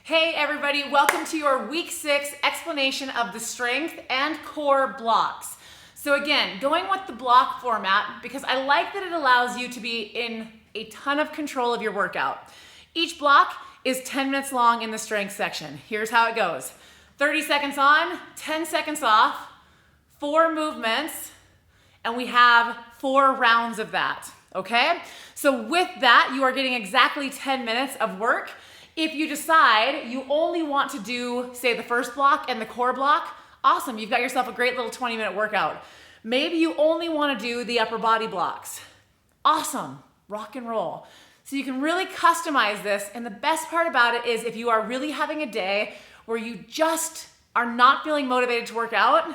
Hey everybody, welcome to your week 6 explanation of the strength and core blocks. So again, going with the block format because I like that it allows you to be in a ton of control of your workout. Each block is 10 minutes long in the strength section. Here's how it goes. 30 seconds on, 10 seconds off, 4 movements, and we have 4 rounds of that, okay? So with that, you are getting exactly 10 minutes of work. If you decide you only want to do, say, the first block and the core block, awesome, you've got yourself a great little 20-minute workout. Maybe you only want to do the upper body blocks. Awesome, rock and roll. So you can really customize this, and the best part about it is if you are really having a day where you just are not feeling motivated to work out,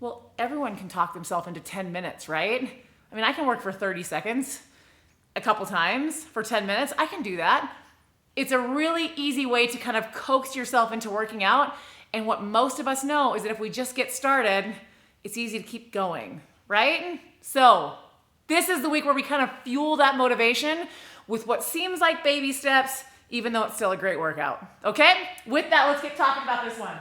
well, everyone can talk themselves into 10 minutes, right? I mean, I can work for 30 seconds a couple times for 10 minutes. I can do that. It's a really easy way to kind of coax yourself into working out. And what most of us know is that if we just get started, it's easy to keep going, right? So this is the week where we kind of fuel that motivation with what seems like baby steps, even though it's still a great workout, okay? With that, let's get talking about this one.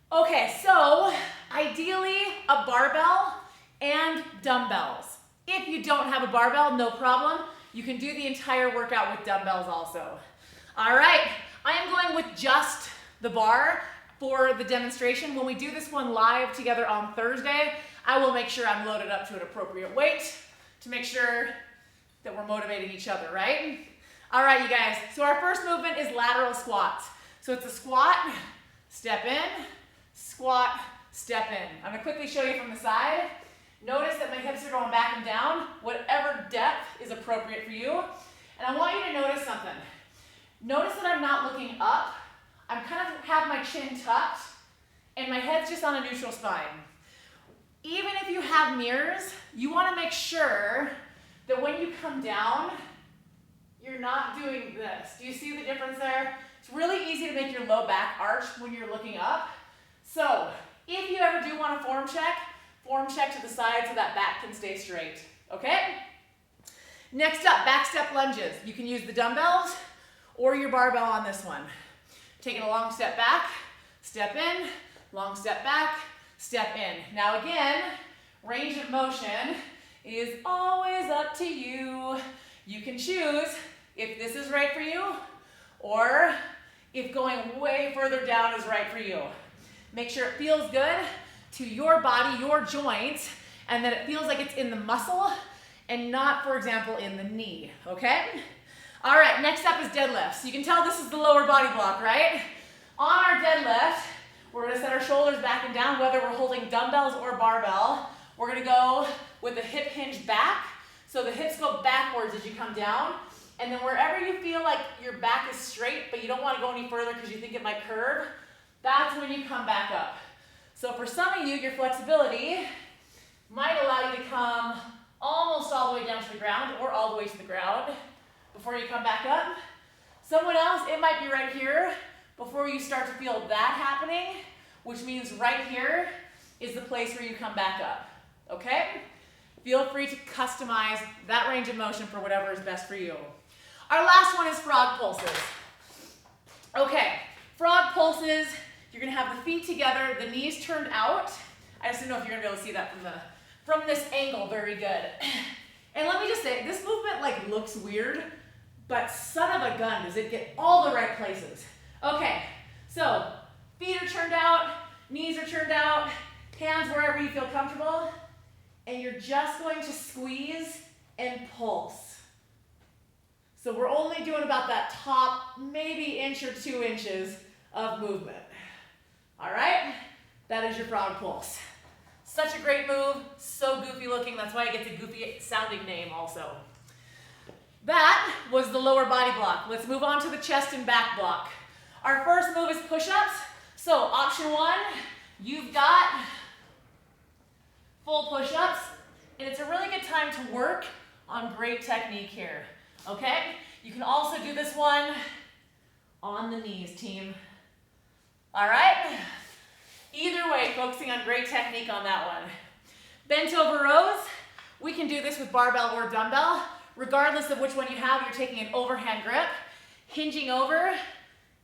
Okay, so ideally a barbell and dumbbells. If you don't have a barbell, no problem. You can do the entire workout with dumbbells also. All right, I am going with just the bar for the demonstration. When we do this one live together on Thursday, I will make sure I'm loaded up to an appropriate weight to make sure that we're motivating each other, right? All right, you guys, so our first movement is lateral squats. So it's a squat, step in, squat, step in. I'm gonna quickly show you from the side. Notice that my hips are going back and down, whatever depth is appropriate for you. And I want you to notice something. Notice that I'm not looking up. I'm kind of have my chin tucked and my head's just on a neutral spine. Even if you have mirrors, you want to make sure that when you come down, you're not doing this. Do you see the difference there? It's really easy to make your low back arch when you're looking up. So if you ever do want a form check to the side so that back can stay straight, okay? Next up, back step lunges. You can use the dumbbells or your barbell on this one. Taking a long step back, step in, long step back, step in. Now again, range of motion is always up to you. You can choose if this is right for you or if going way further down is right for you. Make sure it feels good to your body, your joints, and that it feels like it's in the muscle and not, for example, in the knee, okay? All right, next up is deadlifts. You can tell this is the lower body block, right? On our deadlift, we're gonna set our shoulders back and down, whether we're holding dumbbells or barbell. We're gonna go with the hip hinge back, so the hips go backwards as you come down, and then wherever you feel like your back is straight, but you don't wanna go any further because you think it might curve, that's when you come back up. So for some of you, your flexibility might allow you to come almost all the way down to the ground or all the way to the ground before you come back up. Someone else, it might be right here before you start to feel that happening, which means right here is the place where you come back up, okay? Feel free to customize that range of motion for whatever is best for you. Our last one is frog pulses. Okay, frog pulses. You're gonna have the feet together, the knees turned out. I just don't know if you're gonna be able to see that from this angle very good. And let me just say, this movement like looks weird, but son of a gun, does it get all the right places. Okay, so feet are turned out, knees are turned out, hands wherever you feel comfortable, and you're just going to squeeze and pulse. So we're only doing about that top, maybe inch or 2 inches of movement. All right, that is your frog pulse. Such a great move, so goofy looking, that's why it gets a goofy sounding name also. That was the lower body block. Let's move on to the chest and back block. Our first move is push-ups. So option 1, you've got full push-ups, and it's a really good time to work on great technique here, okay? You can also do this one on the knees, team. All right? Either way, focusing on great technique on that one. Bent over rows, we can do this with barbell or dumbbell. Regardless of which one you have, you're taking an overhand grip, hinging over,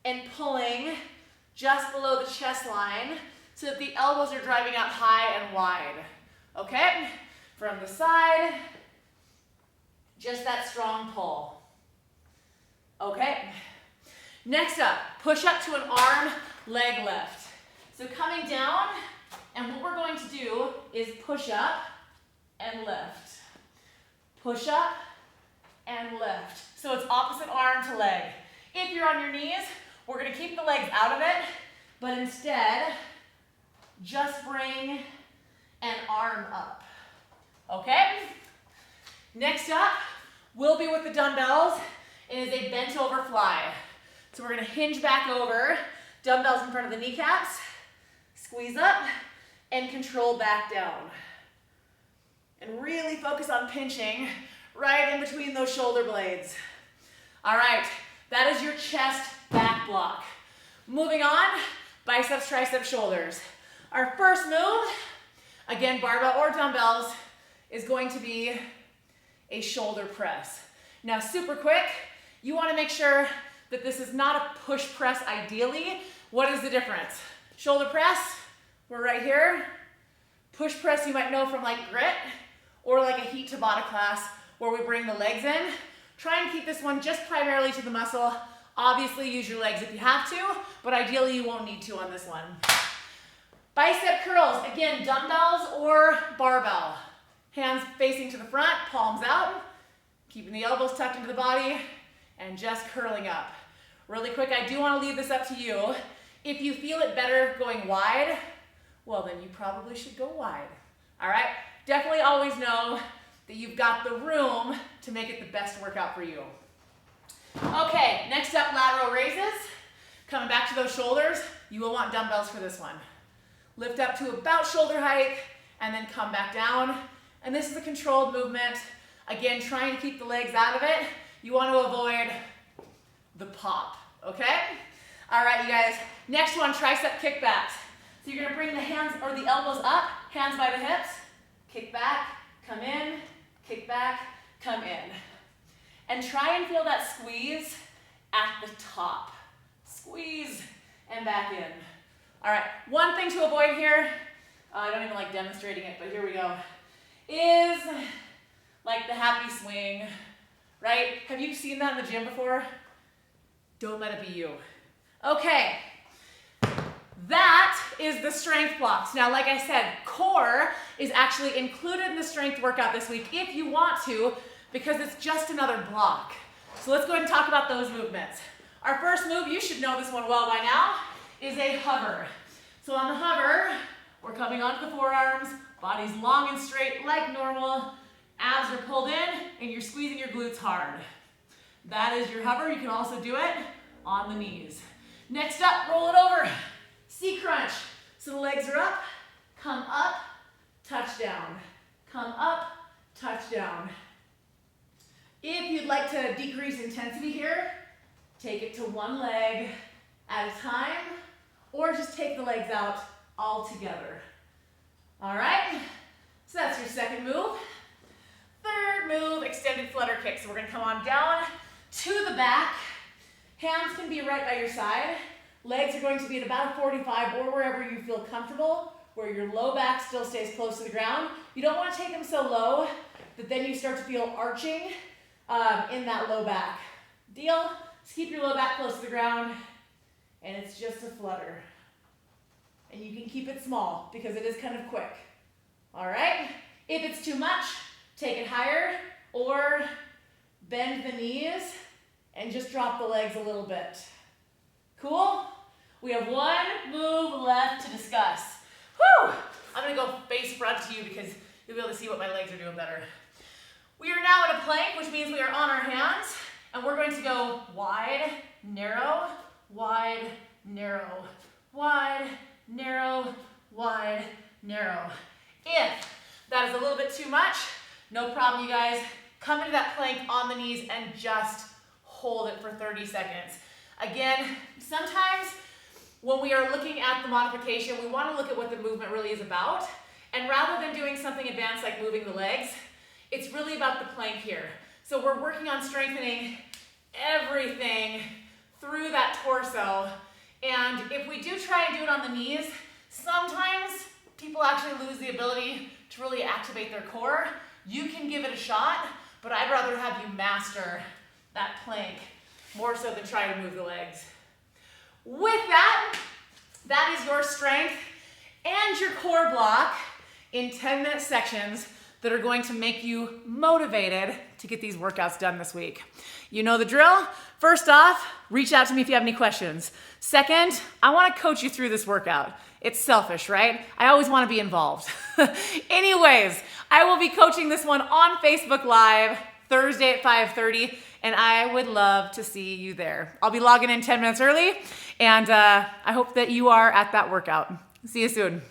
and pulling just below the chest line so that the elbows are driving out high and wide. Okay? From the side, just that strong pull. Okay? Next up, push up to an arm, leg lift. So coming down, and what we're going to do is push up and lift. Push up and lift. So it's opposite arm to leg. If you're on your knees, we're going to keep the legs out of it, but instead, just bring an arm up. Okay? Next up, we'll be with the dumbbells. It is a bent over fly. So we're going to hinge back over, dumbbells in front of the kneecaps, squeeze up, and control back down. And really focus on pinching right in between those shoulder blades. All right, that is your chest back block. Moving on, biceps, triceps, shoulders. Our first move, again, barbell or dumbbells, is going to be a shoulder press. Now, super quick, you want to make sure that this is not a push press ideally. What is the difference? Shoulder press, we're right here. Push press you might know from like grit or like a heat Tabata class where we bring the legs in. Try and keep this one just primarily to the muscle. Obviously use your legs if you have to, but ideally you won't need to on this one. Bicep curls, again, dumbbells or barbell. Hands facing to the front, palms out, keeping the elbows tucked into the body, and just curling up. Really quick, I do want to leave this up to you. If you feel it better going wide, well then you probably should go wide. All right? Definitely always know that you've got the room to make it the best workout for you. Okay, next up, lateral raises. Coming back to those shoulders, you will want dumbbells for this one. Lift up to about shoulder height, and then come back down. And this is a controlled movement. Again, trying to keep the legs out of it. You want to avoid the pop, okay? All right, you guys. Next one, tricep kickbacks. So you're gonna bring the hands or the elbows up, hands by the hips, kick back, come in, kick back, come in. And try and feel that squeeze at the top. Squeeze and back in. All right, one thing to avoid here, I don't even like demonstrating it, but here we go, is like the happy swing, right? Have you seen that in the gym before? Don't let it be you. Okay, that is the strength blocks. Now, like I said, core is actually included in the strength workout this week if you want to, because it's just another block. So let's go ahead and talk about those movements. Our first move, you should know this one well by now, is a hover. So on the hover, we're coming onto the forearms, body's long and straight like normal, abs are pulled in, and you're squeezing your glutes hard. That is your hover. You can also do it on the knees. Next up, roll it over. C-crunch. So the legs are up, come up, touch down. Come up, touch down. If you'd like to decrease intensity here, take it to one leg at a time, or just take the legs out all together. All right, so that's your second move. Third move, extended flutter kick. So we're gonna come on down to the back. Hands can be right by your side. Legs are going to be at about a 45 or wherever you feel comfortable, where your low back still stays close to the ground. You don't want to take them so low that then you start to feel arching in that low back. Deal? Just keep your low back close to the ground, and it's just a flutter. And you can keep it small because it is kind of quick. All right? If it's too much, take it higher or bend the knees and just drop the legs a little bit. Cool? We have one move left to discuss. Whew! I'm gonna go face front to you because you'll be able to see what my legs are doing better. We are now in a plank, which means we are on our hands, and we're going to go wide, narrow, wide, narrow, wide, narrow, wide, narrow. If that is a little bit too much, no problem, you guys. Come into that plank on the knees and just hold it for 30 seconds. Again, sometimes when we are looking at the modification, we want to look at what the movement really is about. And rather than doing something advanced like moving the legs, it's really about the plank here. So we're working on strengthening everything through that torso. And if we do try and do it on the knees, sometimes people actually lose the ability to really activate their core. You can give it a shot, but I'd rather have you master that plank more so than try to move the legs. With that, that is your strength and your core block in 10-minute sections that are going to make you motivated to get these workouts done this week. You know the drill. First off, reach out to me if you have any questions. Second, I want to coach you through this workout. It's selfish, right? I always want to be involved. Anyways, I will be coaching this one on Facebook Live Thursday at 5:30, and I would love to see you there. I'll be logging in 10 minutes early, and I hope that you are at that workout. See you soon.